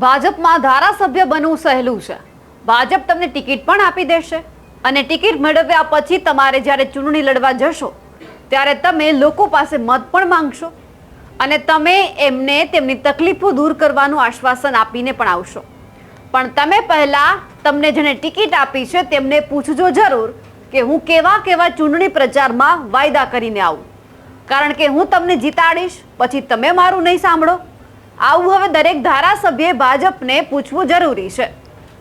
ભાજપમાં ધારાસભ્ય બનવું સહેલું છે. ભાજપ તમને ટિકિટ પણ આપી દેશે અને ટિકિટ મેળવ્યા પછી તમારે જ્યારે ચૂંટણી લડવા જશો ત્યારે તમે લોકો પાસે મત પણ માંગશો અને તમે એમને તેમની તકલીફો દૂર કરવાનું આશ્વાસન આપીને પણ આવશો. પણ તમે પહેલા તમને જેને ટિકિટ આપી છે તેમને પૂછજો જરૂર કે હું કેવા કેવા ચૂંટણી પ્રચારમાં વાયદા કરીને આવું, કારણ કે હું તમને જીતાડીશ પછી તમે મારું નહીં સાંભળો. આવું હવે દરેક ધારાસભ્યએ ભાજપને પૂછવું જરૂરી છે,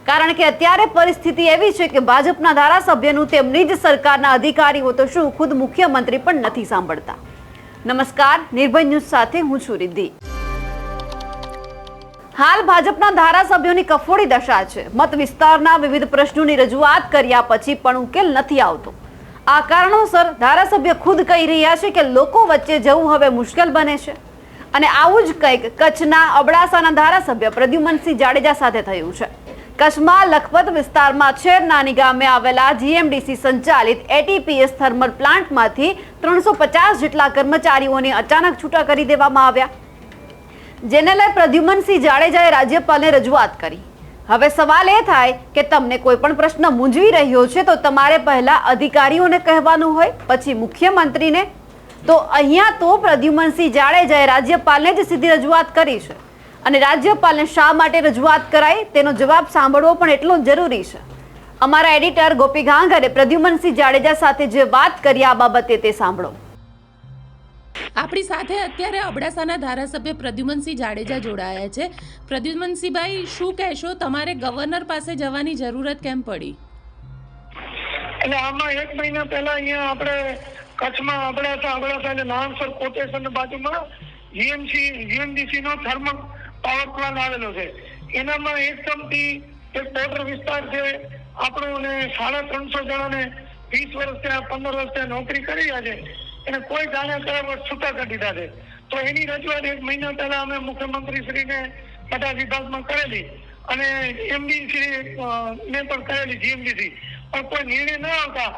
કારણ કે અત્યારે પરિસ્થિતિ એવી છે કે ભાજપના ધારાસભ્યનું તેમની જ સરકારના અધિકારીઓ તો શું ખુદ મુખ્યમંત્રી પણ નથી સાંભળતા. નમસ્કાર, નિર્ભય ન્યૂઝ સાથે હું છું રિદ્ધિ. હાલ ભાજપના ધારાસભ્યોની કફોડી દશા છે. મત વિસ્તારના વિવિધ પ્રશ્નોની રજૂઆત કર્યા પછી પણ ઉકેલ નથી આવતો. આ કારણોસર ધારાસભ્ય ખુદ કહી રહ્યા છે કે લોકો વચ્ચે જવું હવે મુશ્કેલ બને છે અને આવું જ કંઈક કચ્છના અબડાસાના ધારાસભ્ય પ્રદ્યુમનસિંહ જાડેજા સાથે થયું છે. કચ્છમાં લખપત વિસ્તારમાં છેર નાની ગામે આવેલા જીએમડીસી સંચાલિત એટીપીએસ થર્મલ પ્લાન્ટમાંથી 350 જેટલા કર્મચારીઓને અચાનક છૂટા કરી દેવામાં આવ્યા, જેને લઈ પ્રદ્યુમનસિંહ જાડેજાએ રાજ્યપાલને રજૂઆત કરી. હવે સવાલ એ થાય કે તમને કોઈ પણ પ્રશ્ન મૂંઝવી રહ્યો છે તો તમારે પહેલા અધિકારીઓને કહેવાનું હોય પછી મુખ્યમંત્રીને. તો અહીંયા તો પ્રદ્યુમનસિંહ જાડેજાએ રાજ્યપાલને જ સીધી રજૂઆત કરી છે અને રાજ્યપાલને શા માટે રજૂઆત કરાઈ તેનો જવાબ સાંભળવો પણ એટલો જરૂરી છે. અમારા એડિટર ગોપી ઘાંઘરે પ્રદ્યુમનસિંહ જાડેજા સાથે જે વાત કરી આ બાબતે તે સાંભળો. આપણી સાથે અત્યારે અબડાસાના ધારાસભ્ય પ્રદ્યુમનસિંહ જાડેજા જોડાયા છે. પ્રદ્યુમનસિંહભાઈ, શું કહેશો, તમારે ગવર્નર પાસે જવાની જરૂરત કેમ પડી? એટલે આમાં 1 મહિના પહેલા અહીંયા આપણે કચ્છમાં અબડાસા એટલે નાનસર કોટેશન બાજુમાં જીએમડીસી નો થર્મલ પાવર પ્લાન્ટ આવેલો છે. એનામાં એકદમથી એક બોર્ડર વિસ્તાર છે આપણો, ને 350 જણાને 20 વર્ષ ત્યાં 15 વર્ષ ત્યાં નોકરી કરી રહ્યા છે એને કોઈ જાણે તરફ છૂટા કરી દીધા છે. તો એની રજૂઆત 1 મહિના પહેલા અમે મુખ્યમંત્રી શ્રીને બધા વિભાગમાં કરેલી અને એમડીસી ને પણ કરેલી જીએમડીસી, પણ કોઈ નિર્ણય ન આવતા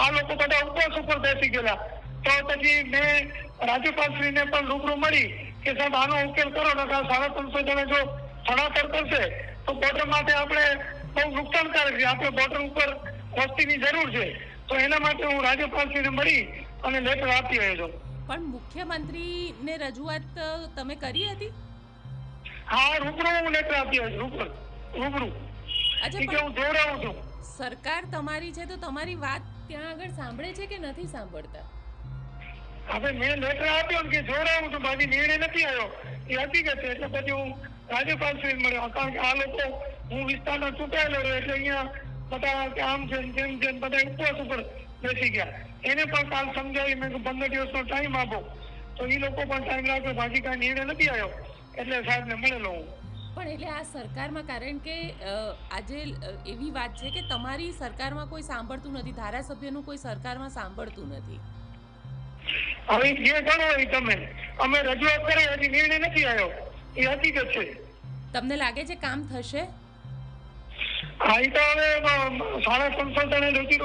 આ લોકો બધા ઉપવાસ ઉપર બેસી ગયેલા. તો પછી મેં રાજ્યપાલશ્રીને પણ રૂબરૂ મળી કે સાહેબ આનો ઉકેલ કરો, ને 350 જણા જો સ્થળાંતર કરશે તો બોર્ડર માટે આપણે બહુ નુકસાનકારક છે. આપણે બોર્ડર ઉપર વસ્તીની જરૂર છે. તો એના માટે હું રાજ્યપાલશ્રીને મળી અને લેટર આપી રહ્યો છું. પણ મુખ્યમંત્રીને રજૂઆત તમે કરી હતી? હા, રૂબરૂ હું લેટર આપી રહ્યો છું. રૂબરૂ કે હું જોડાવું છું. સરકાર તમારી છે તો તમારી વાત ત્યાં આગળ સાંભળે છે કે નથી સાંભળતા? હવે મેં લેટર આપ્યો કે જોડાવું છું, બાકી નિર્ણય નથી આવ્યો એ હકીકત છે. એટલે પછી હું રાજ્યપાલશ્રીને મળ્યો, કારણ કે આ લોકો હું વિસ્તારમાં ચૂંટાયેલો રહ્યો એટલે અહીંયા બધા આમ છે જેમ જેમ બધા ઉપવાસ ઉપર બેસી ગયા. એને પણ કાલ સમજાવી મેં 15 દિવસનો ટાઈમ આપો, તો એ લોકો પણ ટાઈમ લાગ્યો, બાકી કાંઈ નિર્ણય નથી આવ્યો એટલે સાહેબને મળેલો હું. પણ એટલે આ સરકારમાં, કારણ કે આજે એવી વાત છે કે તમારી સરકારમાં કોઈ સાંભળતું નથી, ધારાસભ્યનું કોઈ સરકારમાં સાંભળતું નથી. હવે જે ગણો એ તમે, અમે રજૂઆત કરી હજી નિર્ણય નથી આવ્યો એ હકીકત છે. તમને લાગે છે કામ થશે? હા, એ તો હવે 350 જણે રોટી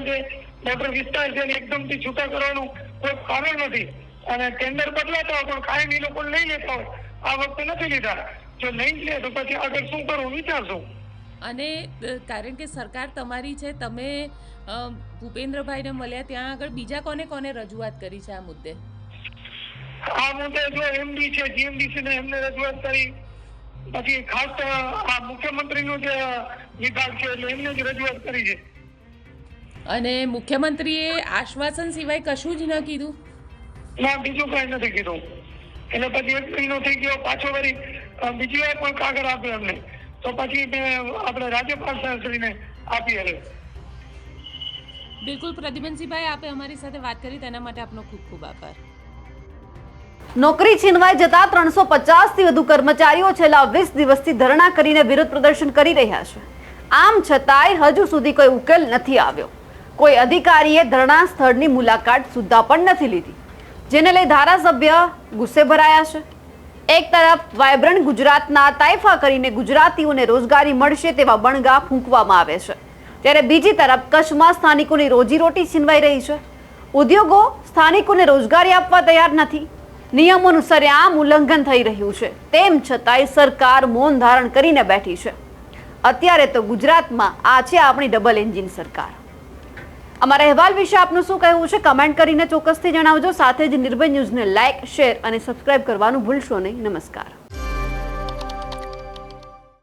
છે, બોર્ડર વિસ્તાર છે, એકદમથી છૂટા કરવાનું કોઈ કારણ નથી. અને ટેન્ડર બદલાતા હોય પણ કાયમ એ લોકો લઈ લેતા હોય, આ વખતે નથી લીધા. જો નહીં લે તો પછી આગળ શું કરવું વિચારશું. અને કારણ કે સરકાર તમારી છે, તમે ભૂપેન્દ્રભાઈને મળ્યા, ત્યાં આગળ બીજા કોને કોને રજૂઆત કરી છે આ મુદ્દે? આ મુદ્દે જો એમડી છે, જીએમડીસી ને એમને રજૂઆત કરી, પછી ખાસ આ મુખ્યમંત્રીનો જે વિભાગ છે એટલે એમને જ રજૂઆત કરી છે. અને મુખ્યમંત્રીએ આશ્વાસન સિવાય કશું જ ન કીધું? ના, બીજું કઈ નથી કીધું. એટલે પછી 1 મહિનો થઈ ગયો, પાછો વળી બીજી વાર પણ કાગળ આપ્યો એમને, તો પછી મેં આપણે રાજ્યપાલ સાહેબશ્રીને આપી હવે. બિલકુલ પ્રદ્યુમનસિંહભાઈ, આપે અમારી સાથે વાત કરી તેના માટે આપનો ખૂબ ખૂબ આભાર. નોકરી છીનવાઈ જતા 350 થી વધુ કર્મચારીઓ છેલ્લા 20 દિવસથી ધરણા કરીને વિરોધ પ્રદર્શન કરી રહ્યા છે. આમ છતાંય હજુ સુધી કોઈ ઉકેલ નથી આવ્યો. કોઈ અધિકારીએ ધરણા સ્થળની મુલાકાત સુદ્ધા પણ નથી લીધી, જેને લઈ ધારાસભ્ય ગુસ્સે ભરાયા છે. એક તરફ વાયબ્રન્ટ ગુજરાતના તાઇફા કરીને ગુજરાતીઓને રોજગારી મળશે તેવા બણગા ફૂંકવામાં આવે છે, ત્યારે બીજી તરફ કચ્છમાં સ્થાનિકોની રોજીરોટી છીનવાઈ રહી છે. ઉદ્યોગો સ્થાનિકોને રોજગારી આપવા તૈયાર નથી. નિયમોનું સરેઆમ ઉલ્લંઘન થઈ રહ્યું છે, તેમ છતાંય સરકાર મૌન ધારણ કરીને બેઠી છે. અત્યારે તો ગુજરાતમાં આ છે આપણી ડબલ એન્જિન સરકાર. અમારા અહેવાલ વિશે આપનું શું કહેવું છે કમેન્ટ કરીને ચોક્કસથી જણાવજો. સાથે જ નિર્ભય ન્યૂઝને લાઇક, શેર અને સબસ્ક્રાઇબ કરવાનું ભૂલશો નહીં. નમસ્કાર.